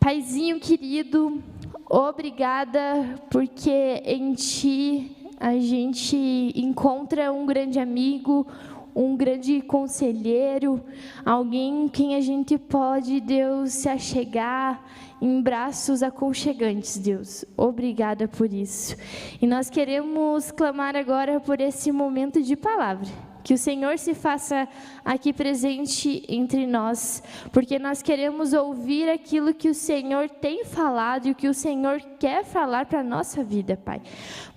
Paizinho querido, obrigada porque em Ti a gente encontra um grande amigo, um grande conselheiro, alguém em quem a gente pode, Deus, se achegar em braços aconchegantes, Deus. Obrigada por isso. E nós queremos clamar agora por esse momento de palavra. Que o Senhor se faça aqui presente entre nós, porque nós queremos ouvir aquilo que o Senhor tem falado e o que o Senhor quer falar para a nossa vida, Pai.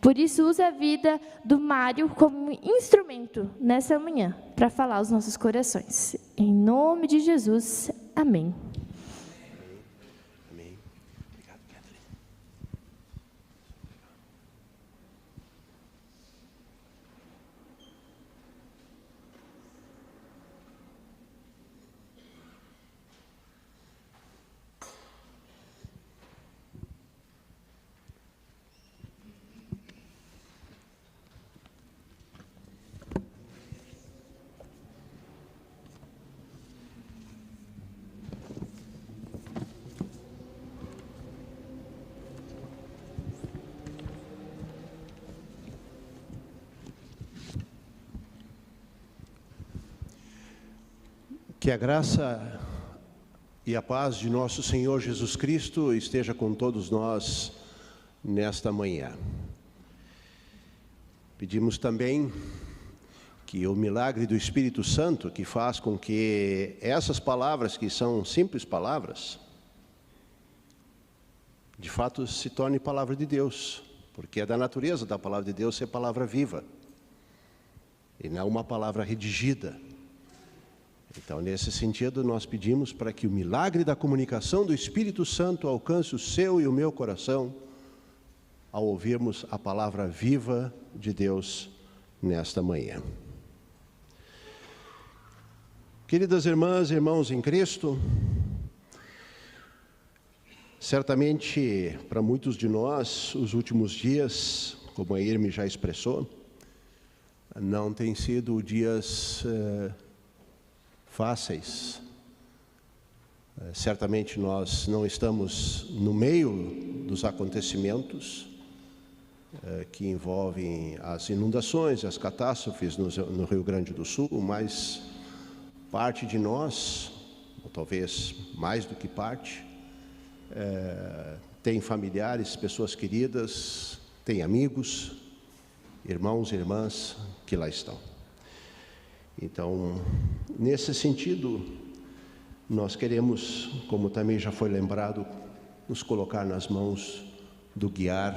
Por isso, usa a vida do Mário como instrumento nessa manhã, para falar aos nossos corações. Em nome de Jesus, amém. Que a graça e a paz de nosso Senhor Jesus Cristo esteja com todos nós nesta manhã. Pedimos também que o milagre do Espírito Santo, que faz com que essas palavras, que são simples palavras, de fato se torne palavra de Deus, porque é da natureza da palavra de Deus ser palavra viva, e não uma palavra redigida. Então, nesse sentido, nós pedimos para que o milagre da comunicação do Espírito Santo alcance o seu e o meu coração ao ouvirmos a palavra viva de Deus nesta manhã. Queridas irmãs e irmãos em Cristo, certamente para muitos de nós, os últimos dias, como a Irme já expressou, não têm sido dias fáceis. Certamente nós não estamos no meio dos acontecimentos que envolvem as inundações, as catástrofes no Rio Grande do Sul, mas parte de nós, ou talvez mais do que parte, tem familiares, pessoas queridas, tem amigos, irmãos e irmãs que lá estão. Então, nesse sentido, nós queremos, como também já foi lembrado, nos colocar nas mãos do guiar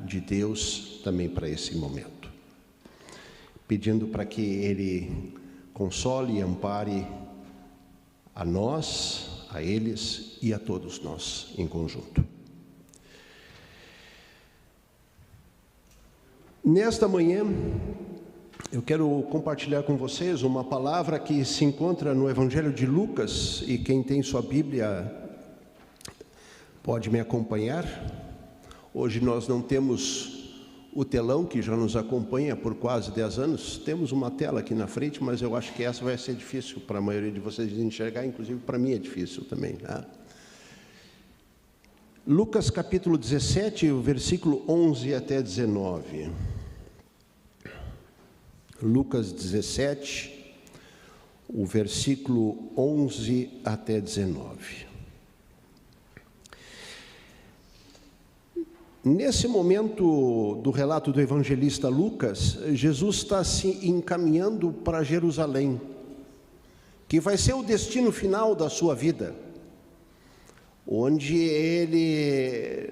de Deus também para esse momento, pedindo para que Ele console e ampare a nós, a eles e a todos nós em conjunto. Nesta manhã, eu quero compartilhar com vocês uma palavra que se encontra no Evangelho de Lucas, e quem tem sua Bíblia pode me acompanhar. Hoje nós não temos o telão que já nos acompanha por quase 10 anos, temos uma tela aqui na frente, mas eu acho que essa vai ser difícil para a maioria de vocês de enxergar, inclusive para mim é difícil também, tá? Lucas capítulo 17, o versículo 11 até 19. Lucas 17, o versículo 11 até 19. Nesse momento do relato do evangelista Lucas, Jesus está se encaminhando para Jerusalém, que vai ser o destino final da sua vida, onde ele,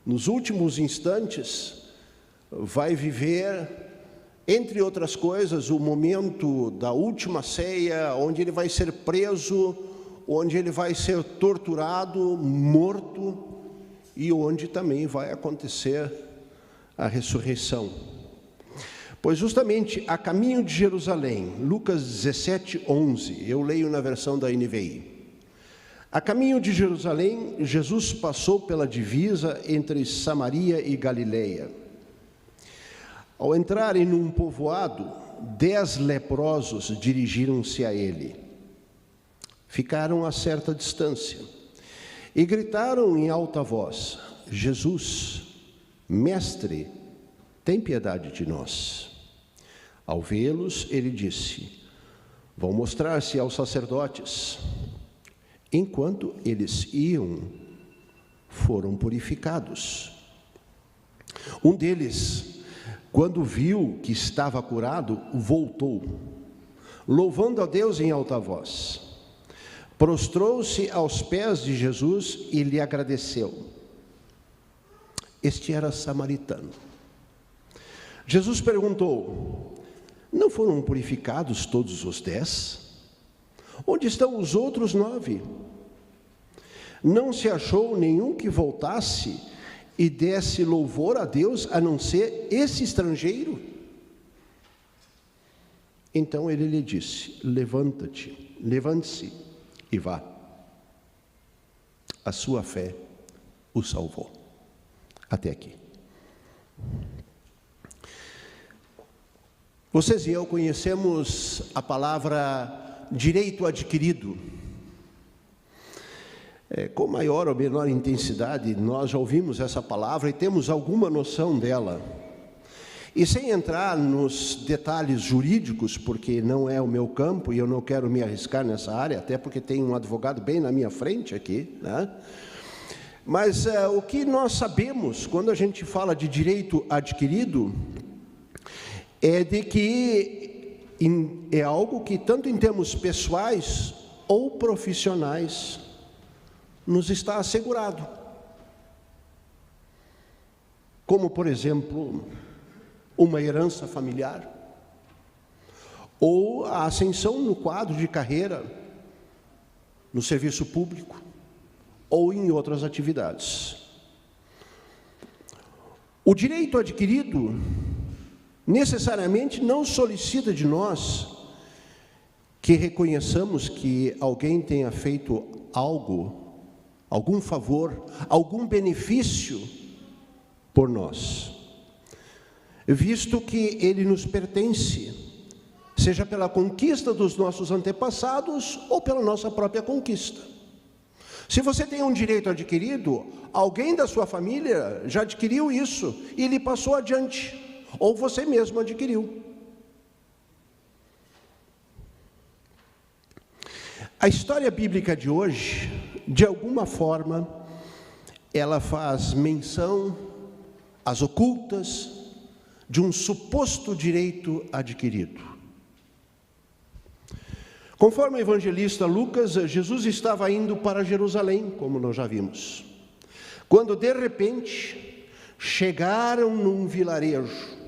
nos últimos instantes, vai viver, entre outras coisas, o momento da última ceia, onde ele vai ser preso, onde ele vai ser torturado, morto, e onde também vai acontecer a ressurreição. Pois justamente a caminho de Jerusalém, Lucas 17, 11, eu leio na versão da NVI. A caminho de Jerusalém, Jesus passou pela divisa entre Samaria e Galileia. Ao entrarem num povoado, 10 leprosos dirigiram-se a ele. Ficaram a certa distância. E gritaram em alta voz: Jesus, Mestre, tem piedade de nós. Ao vê-los, ele disse: vão mostrar-se aos sacerdotes. Enquanto eles iam, foram purificados. Um deles, quando viu que estava curado, voltou, louvando a Deus em alta voz. Prostrou-se aos pés de Jesus e lhe agradeceu. Este era samaritano. Jesus perguntou: não foram purificados todos os 10? Onde estão os outros 9? Não se achou nenhum que voltasse e desse louvor a Deus, a não ser esse estrangeiro? Então ele lhe disse: levante-se e vá. A sua fé o salvou. Até aqui. Vocês e eu conhecemos a palavra direito adquirido. Com maior ou menor intensidade, nós já ouvimos essa palavra e temos alguma noção dela. E sem entrar nos detalhes jurídicos, porque não é o meu campo e eu não quero me arriscar nessa área, até porque tem um advogado bem na minha frente aqui, né? Mas o que nós sabemos quando a gente fala de direito adquirido é de que é algo que, tanto em termos pessoais ou profissionais, nos está assegurado. Como, por exemplo, uma herança familiar, ou a ascensão no quadro de carreira, no serviço público, ou em outras atividades. O direito adquirido necessariamente não solicita de nós que reconheçamos que alguém tenha feito algo, algum favor, algum benefício por nós, visto que ele nos pertence, seja pela conquista dos nossos antepassados ou pela nossa própria conquista. Se você tem um direito adquirido, alguém da sua família já adquiriu isso e lhe passou adiante, ou você mesmo adquiriu. A história bíblica de hoje, de alguma forma, ela faz menção às ocultas de um suposto direito adquirido. Conforme o evangelista Lucas, Jesus estava indo para Jerusalém, como nós já vimos, quando de repente chegaram num vilarejo.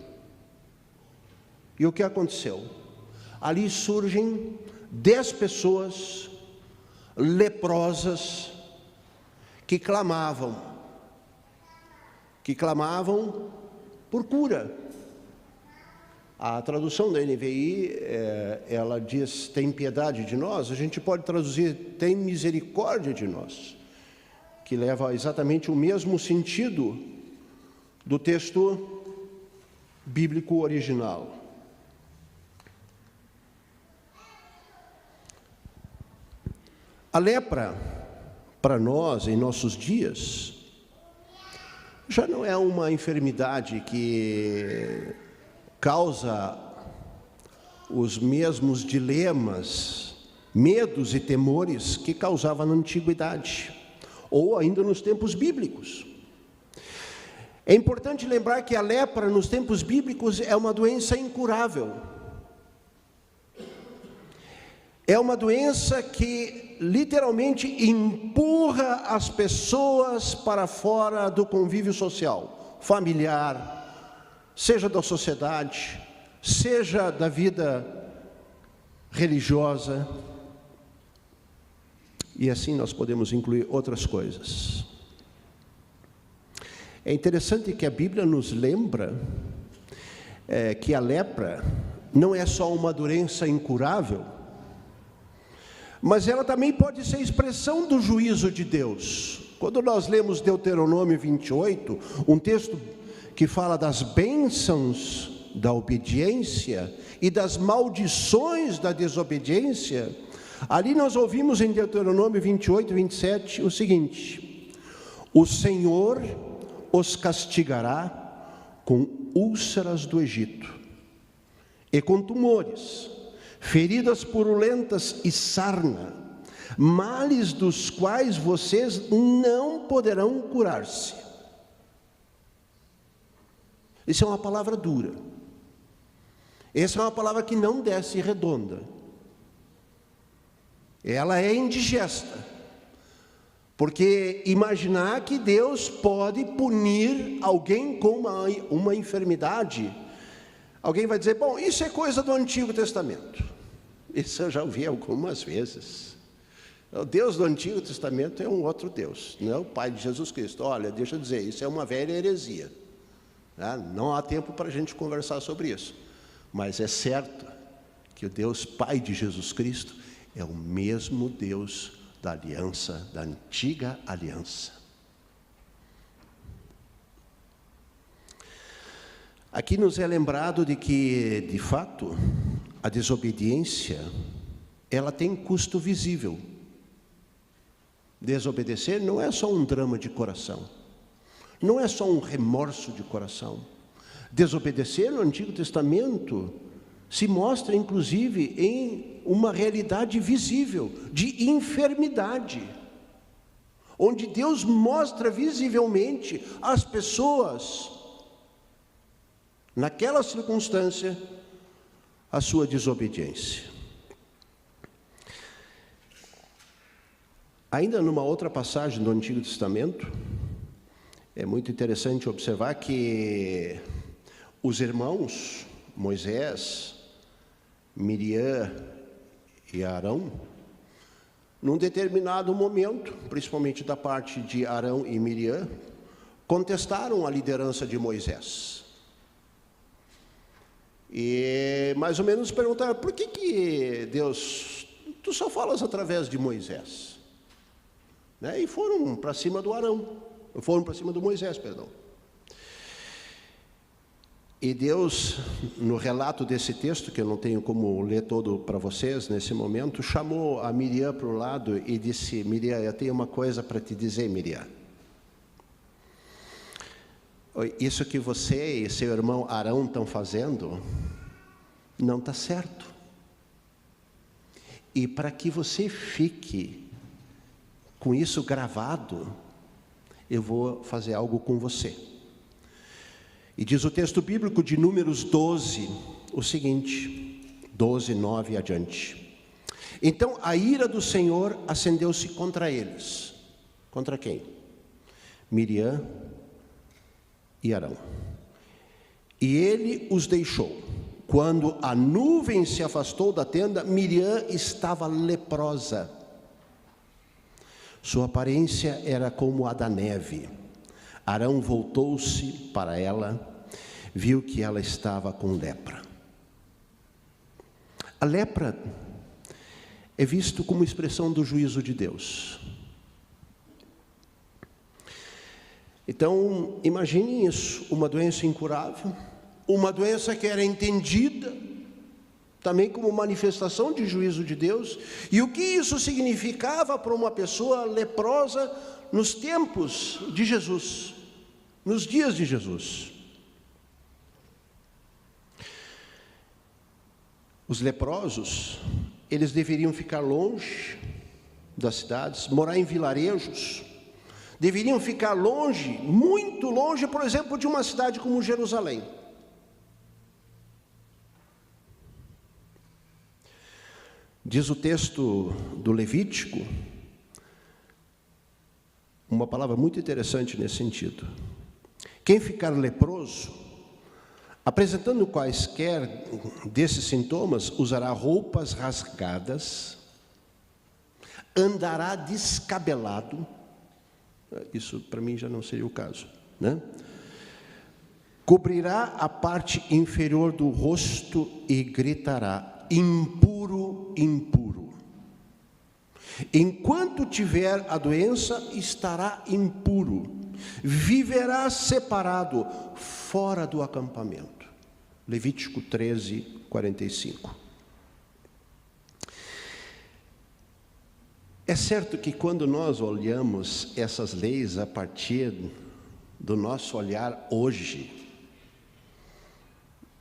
E o que aconteceu? Ali surgem 10 pessoas leprosas que clamavam por cura. A tradução da NVI, ela diz: tem piedade de nós. A gente pode traduzir: tem misericórdia de nós, que leva exatamente o mesmo sentido do texto bíblico original. A lepra, para nós, em nossos dias, já não é uma enfermidade que causa os mesmos dilemas, medos e temores que causava na antiguidade, ou ainda nos tempos bíblicos. É importante lembrar que a lepra, nos tempos bíblicos, é uma doença incurável. É uma doença que literalmente empurra as pessoas para fora do convívio social, familiar, seja da sociedade, seja da vida religiosa, e assim nós podemos incluir outras coisas. É interessante que a Bíblia nos lembra que a lepra não é só uma doença incurável, mas ela também pode ser expressão do juízo de Deus. Quando nós lemos Deuteronômio 28, um texto que fala das bênçãos da obediência e das maldições da desobediência, ali nós ouvimos em Deuteronômio 28, 27 o seguinte: O Senhor os castigará com úlceras do Egito e com tumores, feridas purulentas e sarna, males dos quais vocês não poderão curar-se. Isso é uma palavra dura. Essa é uma palavra que não desce redonda. Ela é indigesta. Porque imaginar que Deus pode punir alguém com uma enfermidade, alguém vai dizer, bom, isso é coisa do Antigo Testamento. Isso eu já ouvi algumas vezes. O Deus do Antigo Testamento é um outro Deus, não é o Pai de Jesus Cristo. Olha, deixa eu dizer, isso é uma velha heresia. Não há tempo para a gente conversar sobre isso. Mas é certo que o Deus Pai de Jesus Cristo é o mesmo Deus da aliança, da antiga aliança. Aqui nos é lembrado de que, de fato, a desobediência, ela tem custo visível. Desobedecer não é só um drama de coração, não é só um remorso de coração. Desobedecer no Antigo Testamento se mostra, inclusive, em uma realidade visível de enfermidade, onde Deus mostra visivelmente às pessoas, naquela circunstância, a sua desobediência. Ainda numa outra passagem do Antigo Testamento, é muito interessante observar que os irmãos Moisés, Miriam e Arão, num determinado momento, principalmente da parte de Arão e Miriam, contestaram a liderança de Moisés. E mais ou menos perguntaram, por que Deus, tu só falas através de Moisés? E foram para cima do Arão, foram para cima do Moisés, perdão. E Deus, no relato desse texto, que eu não tenho como ler todo para vocês nesse momento, chamou a Miriam para o lado e disse, Miriam, eu tenho uma coisa para te dizer, Miriam. Isso que você e seu irmão Arão estão fazendo, não está certo. E para que você fique com isso gravado, eu vou fazer algo com você. E diz o texto bíblico de Números 12, o seguinte, 12, 9 adiante. Então a ira do Senhor acendeu-se contra eles. Contra quem? Miriam e Arão. E ele os deixou. Quando a nuvem se afastou da tenda, Miriam estava leprosa. Sua aparência era como a da neve. Arão voltou-se para ela, viu que ela estava com lepra. A lepra é visto como expressão do juízo de Deus. Então, imagine isso, uma doença incurável, uma doença que era entendida também como manifestação de juízo de Deus, e o que isso significava para uma pessoa leprosa nos tempos de Jesus, nos dias de Jesus. Os leprosos, eles deveriam ficar longe das cidades, morar em vilarejos, deveriam ficar longe, muito longe, por exemplo, de uma cidade como Jerusalém. Diz o texto do Levítico, uma palavra muito interessante nesse sentido. Quem ficar leproso, apresentando quaisquer desses sintomas, usará roupas rasgadas, andará descabelado. Isso para mim já não seria o caso, né? Cobrirá a parte inferior do rosto e gritará: impuro, impuro. Enquanto tiver a doença, estará impuro, viverá separado, fora do acampamento. Levítico 13, 45. É certo que quando nós olhamos essas leis a partir do nosso olhar hoje,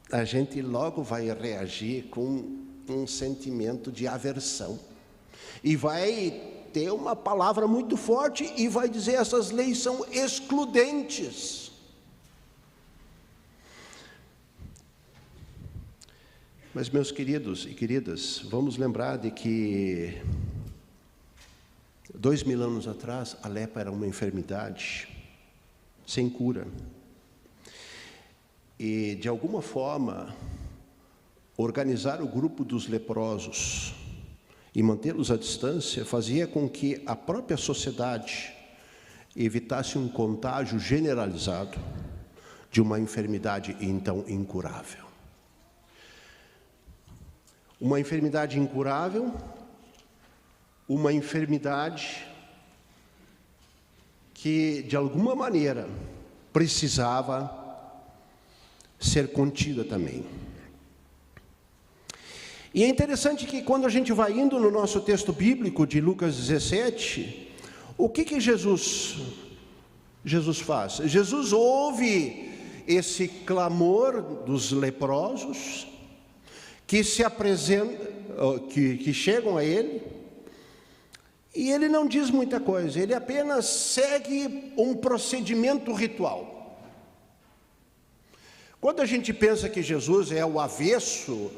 a gente logo vai reagir com um sentimento de aversão. E vai ter uma palavra muito forte e vai dizer: essas leis são excludentes. Mas, meus queridos e queridas, vamos lembrar de que 2000 anos atrás, a lepra era uma enfermidade sem cura. E, de alguma forma, organizar o grupo dos leprosos e mantê-los à distância fazia com que a própria sociedade evitasse um contágio generalizado de uma enfermidade então incurável. Uma enfermidade incurável, uma enfermidade que, de alguma maneira, precisava ser contida também. E é interessante que, quando a gente vai indo no nosso texto bíblico de Lucas 17, o que Jesus faz? Jesus ouve esse clamor dos leprosos que se apresentam, que chegam a ele, e ele não diz muita coisa, ele apenas segue um procedimento ritual. Quando a gente pensa que Jesus é o avesso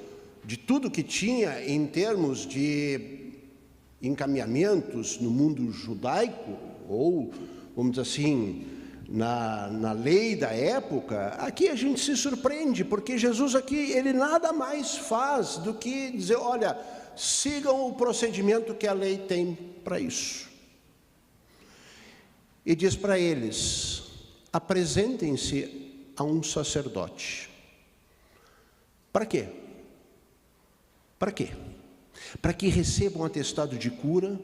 de tudo que tinha em termos de encaminhamentos no mundo judaico, ou, vamos dizer assim, na lei da época, aqui a gente se surpreende, porque Jesus aqui, ele nada mais faz do que dizer: olha, sigam o procedimento que a lei tem para isso. E diz para eles: apresentem-se a um sacerdote. Para quê? Para quê? Para que recebam um atestado de cura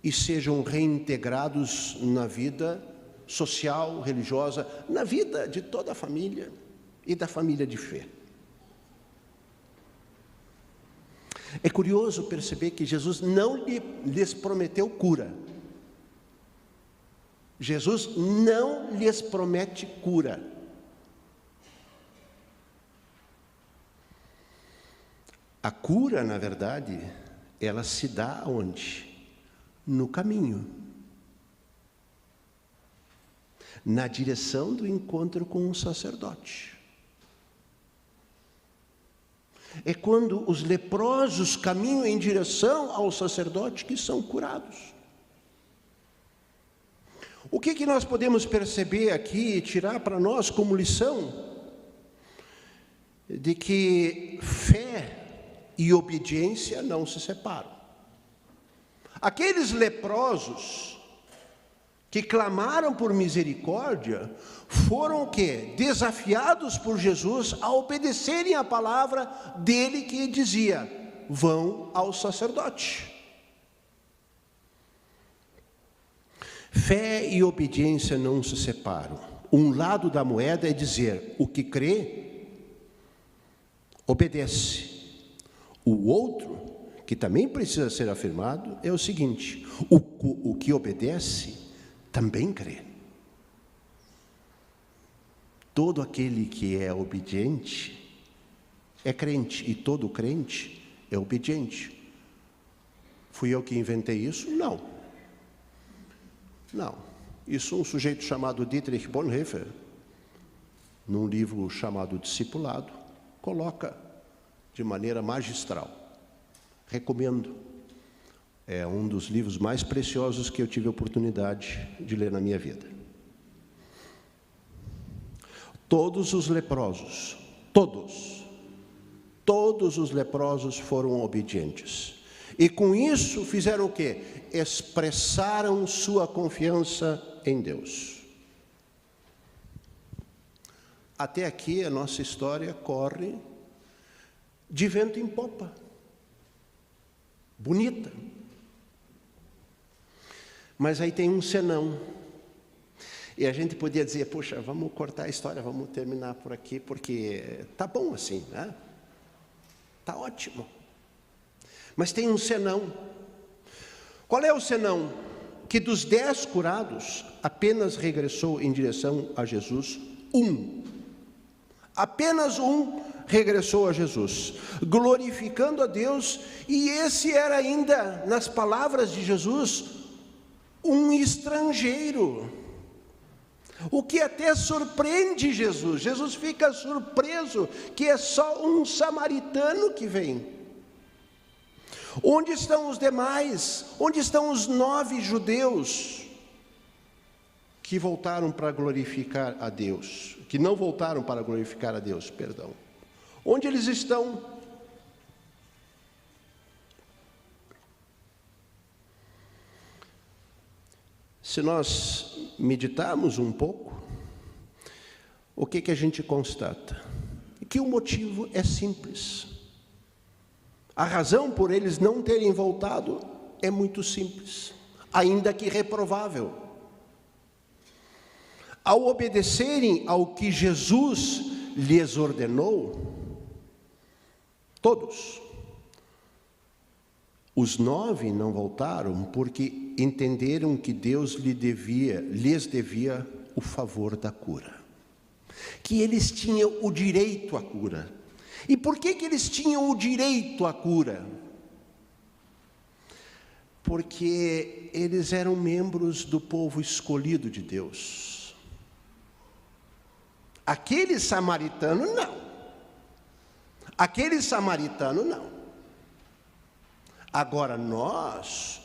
e sejam reintegrados na vida social, religiosa, na vida de toda a família e da família de fé. É curioso perceber que Jesus não lhes prometeu cura. Jesus não lhes promete cura. A cura, na verdade, ela se dá onde? No caminho. Na direção do encontro com um sacerdote. É quando os leprosos caminham em direção ao sacerdote que são curados. O que nós podemos perceber aqui e tirar para nós como lição? De que fé e obediência não se separam. Aqueles leprosos que clamaram por misericórdia foram o quê? Desafiados por Jesus a obedecerem a palavra dele, que dizia: vão ao sacerdote. Fé e obediência não se separam. Um lado da moeda é dizer: o que crê, obedece. O outro, que também precisa ser afirmado, é o seguinte: o que obedece também crê. Todo aquele que é obediente é crente, e todo crente é obediente. Fui eu que inventei isso? Não. Não. Isso um sujeito chamado Dietrich Bonhoeffer, num livro chamado Discipulado, coloca de maneira magistral. Recomendo. É um dos livros mais preciosos que eu tive a oportunidade de ler na minha vida. Todos os leprosos, todos os leprosos foram obedientes. E com isso fizeram o quê? Expressaram sua confiança em Deus. Até aqui a nossa história corre de vento em popa. Bonita. Mas aí tem um senão. E a gente podia dizer: poxa, vamos cortar a história, vamos terminar por aqui, porque tá bom assim, né? Tá ótimo. Mas tem um senão. Qual é o senão? Que dos 10 curados, apenas regressou em direção a Jesus um. Apenas um regressou a Jesus, glorificando a Deus, e esse era ainda, nas palavras de Jesus, um estrangeiro. O que até surpreende Jesus. Jesus fica surpreso que é só um samaritano que vem. Onde estão os demais? Onde estão os 9 judeus que voltaram para glorificar a Deus? Que não voltaram para glorificar a Deus, perdão. Onde eles estão? Se nós meditarmos um pouco, o que a gente constata? Que o motivo é simples. A razão por eles não terem voltado é muito simples, ainda que reprovável. Ao obedecerem ao que Jesus lhes ordenou, todos, os 9 não voltaram porque entenderam que Deus lhes devia o favor da cura, que eles tinham o direito à cura. E por que eles tinham o direito à cura? Porque eles eram membros do povo escolhido de Deus. Aquele samaritano não. Aquele samaritano não. Agora nós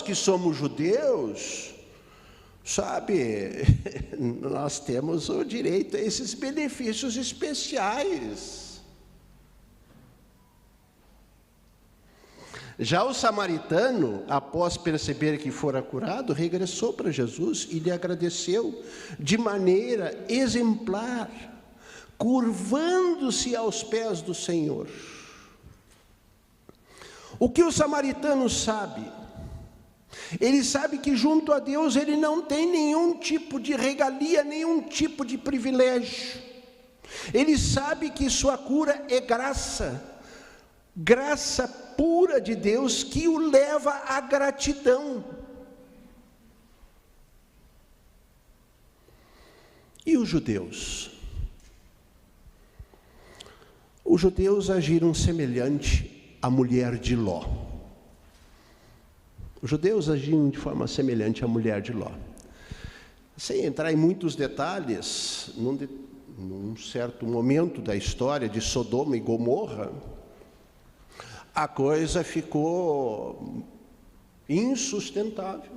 que somos judeus, sabe, nós temos o direito a esses benefícios especiais. Já o samaritano, após perceber que fora curado, regressou para Jesus e lhe agradeceu de maneira exemplar, curvando-se aos pés do Senhor. O que o samaritano sabe? Ele sabe que junto a Deus ele não tem nenhum tipo de regalia, nenhum tipo de privilégio. Ele sabe que sua cura é graça pura de Deus que o leva à gratidão. E os judeus? Os judeus agiram semelhante à mulher de Ló. Os judeus agiam de forma semelhante à mulher de Ló. Sem entrar em muitos detalhes, num certo momento da história de Sodoma e Gomorra, a coisa ficou insustentável.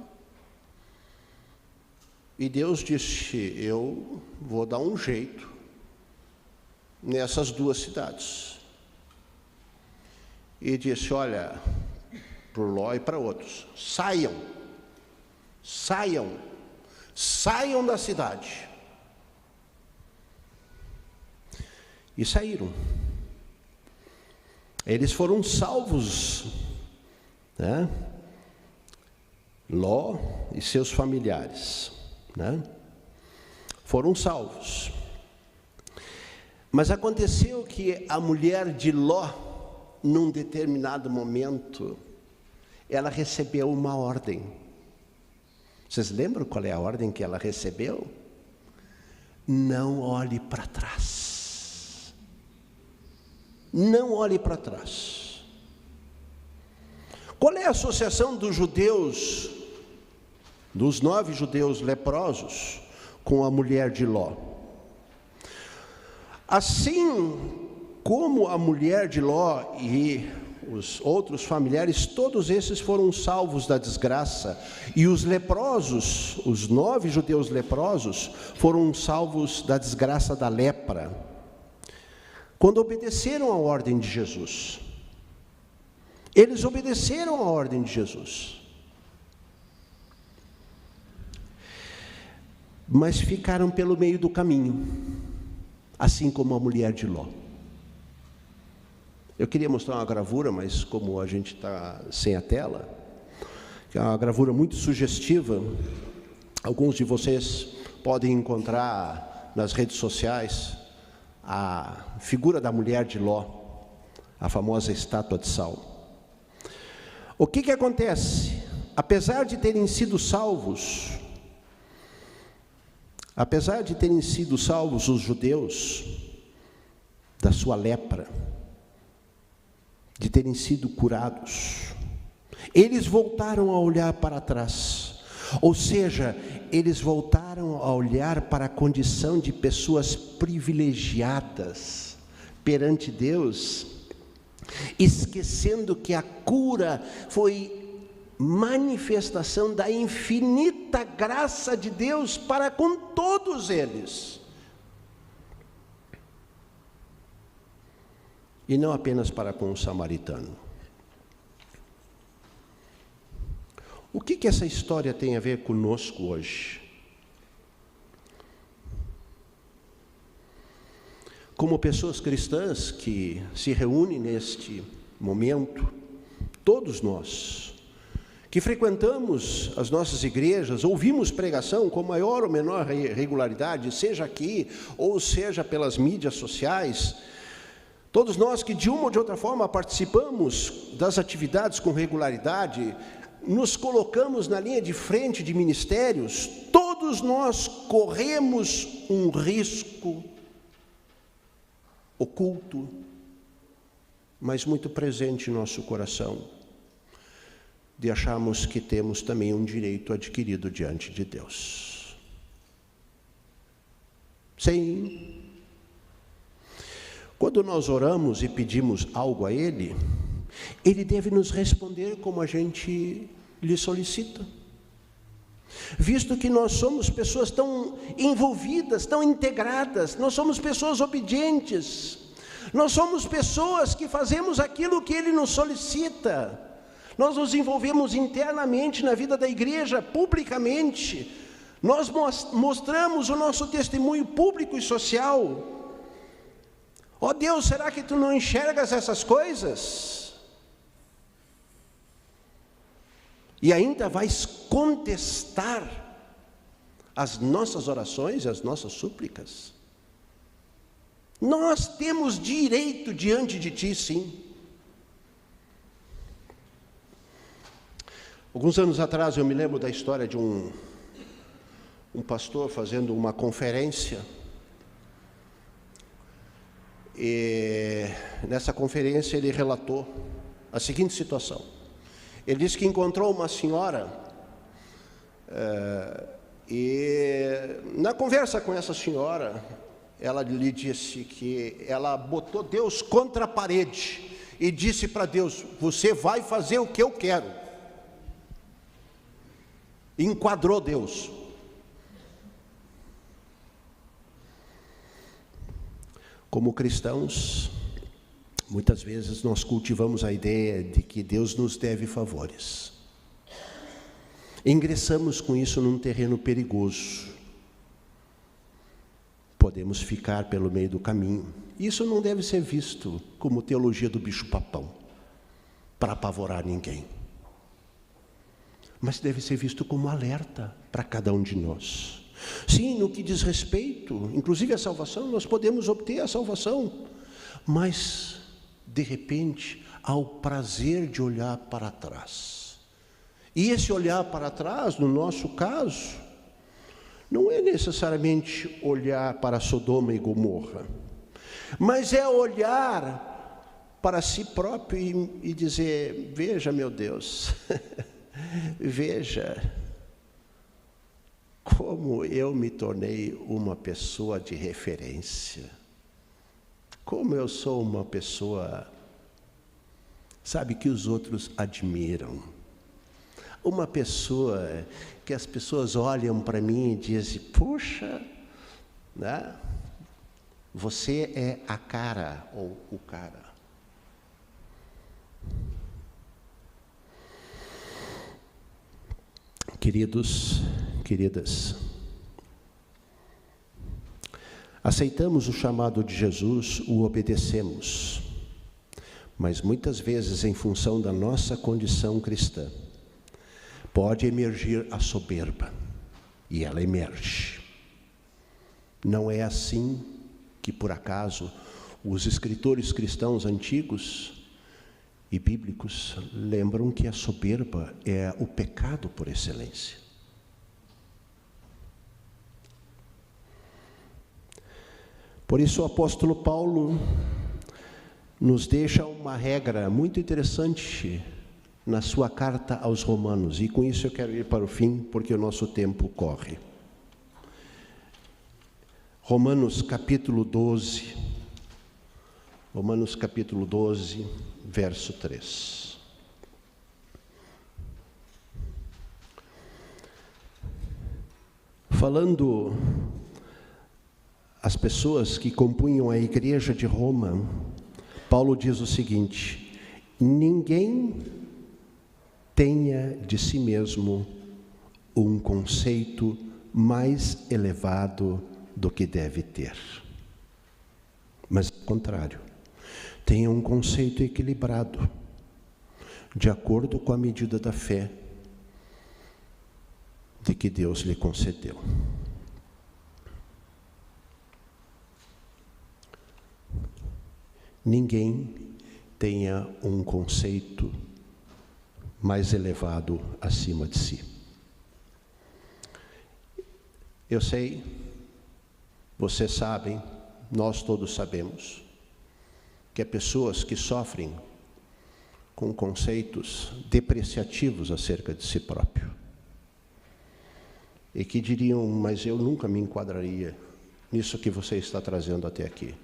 E Deus disse: eu vou dar um jeito nessas 2 cidades. E disse: olha, por Ló e para outros, saiam da cidade. E saíram. Eles foram salvos, né? Ló e seus familiares, né? Foram salvos. Mas aconteceu que a mulher de Ló, num determinado momento, ela recebeu uma ordem. Vocês lembram qual é a ordem que ela recebeu? Não olhe para trás. Não olhe para trás. Qual é a associação dos judeus, dos 9 judeus leprosos, com a mulher de Ló? Assim como a mulher de Ló e os outros familiares, todos esses foram salvos da desgraça, e os leprosos, os 9 judeus leprosos, foram salvos da desgraça da lepra, quando obedeceram à ordem de Jesus. Eles obedeceram à ordem de Jesus, mas ficaram pelo meio do caminho, assim como a mulher de Ló. Eu queria mostrar uma gravura, mas como a gente está sem a tela, que é uma gravura muito sugestiva, alguns de vocês podem encontrar nas redes sociais a figura da mulher de Ló, a famosa estátua de sal. O que acontece? Apesar de terem sido salvos os judeus da sua lepra, de terem sido curados, eles voltaram a olhar para trás, ou seja, eles voltaram a olhar para a condição de pessoas privilegiadas perante Deus, esquecendo que a cura foi manifestação da infinita graça de Deus para com todos eles. E não apenas para com o samaritano. O que essa história tem a ver conosco hoje? Como pessoas cristãs que se reúnem neste momento, todos nós, que frequentamos as nossas igrejas, ouvimos pregação com maior ou menor regularidade, seja aqui ou seja pelas mídias sociais, todos nós que de uma ou de outra forma participamos das atividades com regularidade, nos colocamos na linha de frente de ministérios, todos nós corremos um risco oculto, mas muito presente em nosso coração, de acharmos que temos também um direito adquirido diante de Deus. Sim. Quando nós oramos e pedimos algo a Ele, Ele deve nos responder como a gente lhe solicita. Visto que nós somos pessoas tão envolvidas, tão integradas, nós somos pessoas obedientes, nós somos pessoas que fazemos aquilo que Ele nos solicita. Nós nos envolvemos internamente na vida da igreja, publicamente. Nós mostramos o nosso testemunho público e social. Ó Deus, será que Tu não enxergas essas coisas? E ainda vais contestar as nossas orações e as nossas súplicas? Nós temos direito diante de Ti, sim. Alguns anos atrás eu me lembro da história de um pastor fazendo uma conferência, e nessa conferência ele relatou a seguinte situação. Ele disse que encontrou uma senhora, e na conversa com essa senhora, ela lhe disse que ela botou Deus contra a parede e disse para Deus: você vai fazer o que eu quero. Enquadrou Deus. Como cristãos, muitas vezes nós cultivamos a ideia de que Deus nos deve favores. Ingressamos com isso num terreno perigoso. Podemos ficar pelo meio do caminho. Isso não deve ser visto como teologia do bicho-papão, para apavorar ninguém. Mas deve ser visto como alerta para cada um de nós. Sim, no que diz respeito, inclusive à salvação, nós podemos obter a salvação, mas, de repente, há o prazer de olhar para trás. E esse olhar para trás, no nosso caso, não é necessariamente olhar para Sodoma e Gomorra, mas é olhar para si próprio e dizer: veja, meu Deus, veja como eu me tornei uma pessoa de referência, como eu sou uma pessoa, sabe, que os outros admiram, uma pessoa que as pessoas olham para mim e dizem: puxa, né? Você é a cara ou o cara. Queridos, queridas, aceitamos o chamado de Jesus, o obedecemos, mas muitas vezes, em função da nossa condição cristã, pode emergir a soberba, e ela emerge. Não é assim que, por acaso, os escritores cristãos antigos e bíblicos lembram que a soberba é o pecado por excelência. Por isso o apóstolo Paulo nos deixa uma regra muito interessante na sua carta aos Romanos, e com isso eu quero ir para o fim, porque o nosso tempo corre. Romanos capítulo 12, verso 3. Falando às pessoas que compunham a igreja de Roma, Paulo diz o seguinte: ninguém tenha de si mesmo um conceito mais elevado do que deve ter. Mas, ao contrário, tenha um conceito equilibrado, de acordo com a medida da fé de que Deus lhe concedeu. Ninguém tenha um conceito mais elevado acima de si. Eu sei, vocês sabem, nós todos sabemos, que há pessoas que sofrem com conceitos depreciativos acerca de si próprio. E que diriam, mas eu nunca me enquadraria nisso que você está trazendo até aqui.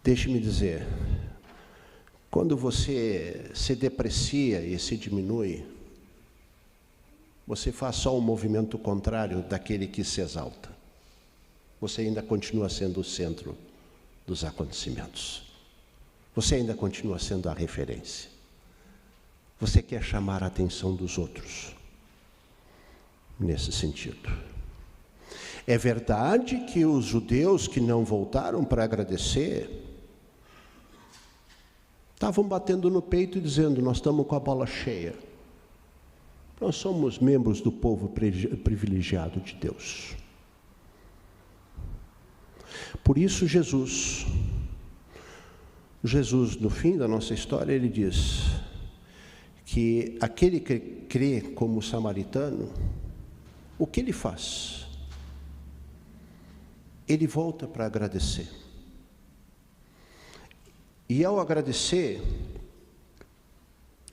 Deixe-me dizer, quando você se deprecia e se diminui, você faz só um movimento contrário daquele que se exalta. Você ainda continua sendo o centro dos acontecimentos. Você ainda continua sendo a referência. Você quer chamar a atenção dos outros. Nesse sentido. É verdade que os judeus que não voltaram para agradecer estavam batendo no peito e dizendo, nós estamos com a bola cheia. Nós somos membros do povo privilegiado de Deus. Por isso Jesus, no fim da nossa história, ele diz que aquele que crê como samaritano, o que ele faz? Ele volta para agradecer. E ao agradecer,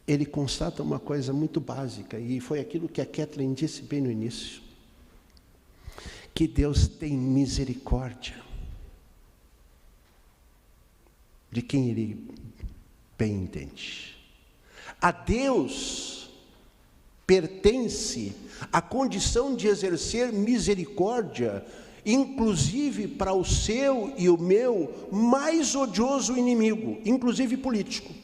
ele constata uma coisa muito básica, e foi aquilo que a Kathleen disse bem no início, que Deus tem misericórdia de quem ele bem entende. A Deus pertence a condição de exercer misericórdia, inclusive para o seu e o meu mais odioso inimigo, inclusive político.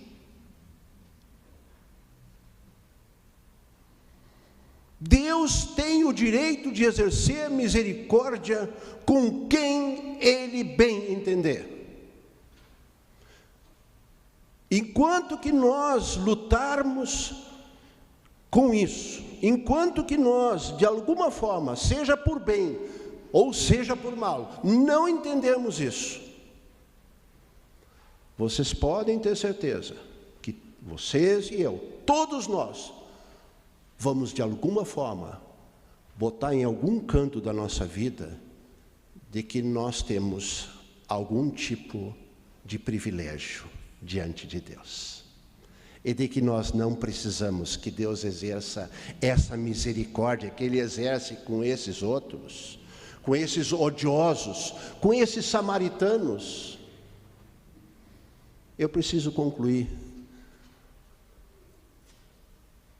Deus tem o direito de exercer misericórdia com quem ele bem entender. Enquanto que nós lutarmos com isso, enquanto que nós, de alguma forma, seja por bem ou seja por mal, não entendemos isso, vocês podem ter certeza que vocês e eu, todos nós, vamos de alguma forma botar em algum canto da nossa vida de que nós temos algum tipo de privilégio diante de Deus. E de que nós não precisamos que Deus exerça essa misericórdia que Ele exerce com esses outros, com esses odiosos, com esses samaritanos. Eu preciso concluir.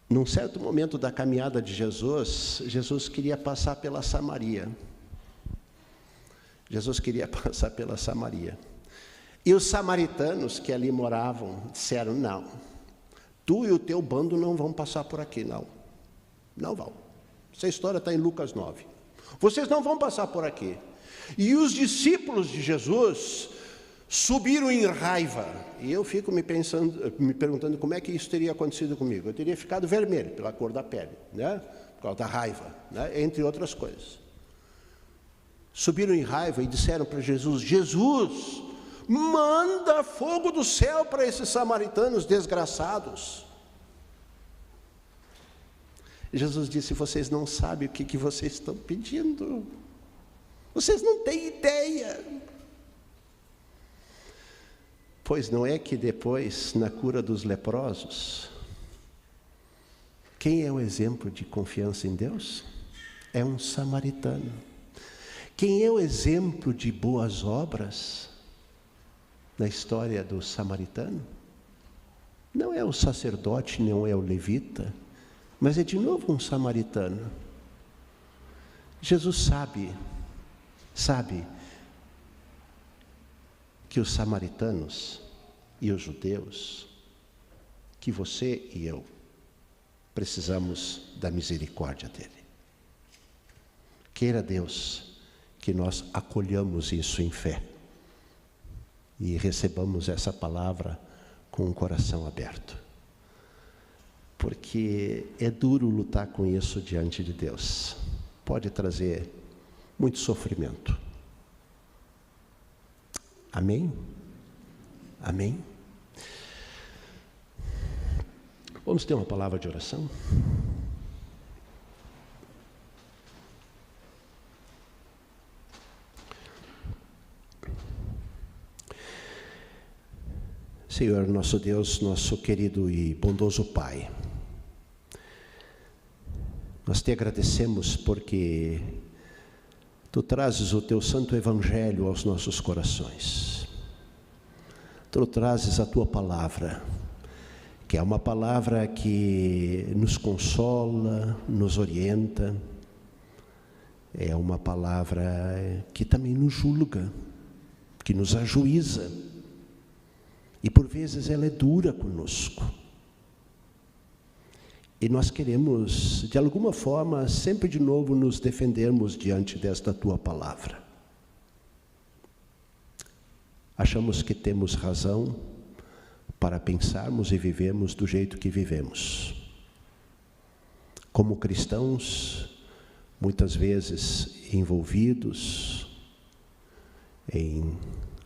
Num certo momento da caminhada de Jesus, Jesus queria passar pela Samaria. Jesus queria passar pela Samaria. E os samaritanos que ali moravam disseram, não, tu e o teu bando não vão passar por aqui, não. Não vão. Essa história está em Lucas 9. Vocês não vão passar por aqui. E os discípulos de Jesus subiram em raiva. E eu fico me perguntando como é que isso teria acontecido comigo. Eu teria ficado vermelho pela cor da pele, né? Por causa da raiva, né? Entre outras coisas. Subiram em raiva e disseram para Jesus, Jesus, manda fogo do céu para esses samaritanos desgraçados. Jesus disse: vocês não sabem o que vocês estão pedindo. Vocês não têm ideia. Pois não é que depois, na cura dos leprosos, quem é o exemplo de confiança em Deus? É um samaritano. Quem é o exemplo de boas obras na história do samaritano? Não é o sacerdote, não é o levita, mas é de novo um samaritano. Jesus sabe que os samaritanos e os judeus, que você e eu precisamos da misericórdia dele. Queira Deus que nós acolhamos isso em fé e recebamos essa palavra com o coração aberto. Porque é duro lutar com isso diante de Deus. Pode trazer muito sofrimento. Amém? Amém? Vamos ter uma palavra de oração? Senhor, nosso Deus, nosso querido e bondoso Pai, nós te agradecemos porque Tu trazes o Teu santo evangelho aos nossos corações. Tu trazes a Tua palavra, que é uma palavra que nos consola, nos orienta, é uma palavra que também nos julga, que nos ajuiza, e por vezes ela é dura conosco. E nós queremos, de alguma forma, sempre de novo nos defendermos diante desta Tua palavra. Achamos que temos razão para pensarmos e vivermos do jeito que vivemos. Como cristãos, muitas vezes envolvidos em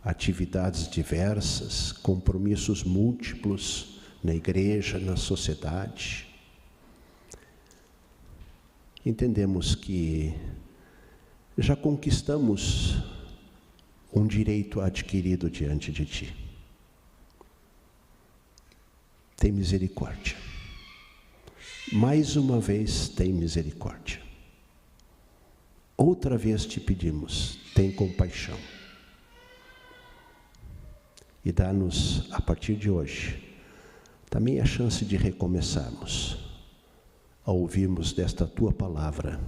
atividades diversas, compromissos múltiplos na igreja, na sociedade. Entendemos que já conquistamos um direito adquirido diante de Ti. Tem misericórdia. Mais uma vez, tem misericórdia. Outra vez te pedimos, tem compaixão. E dá-nos, a partir de hoje, também a chance de recomeçarmos, a ouvirmos desta Tua palavra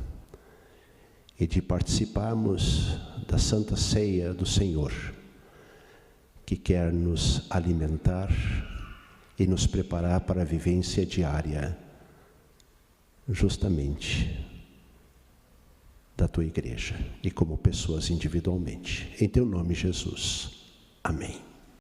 e de participarmos da Santa Ceia do Senhor, que quer nos alimentar e nos preparar para a vivência diária, justamente, da Tua igreja e como pessoas individualmente. Em Teu nome, Jesus. Amém.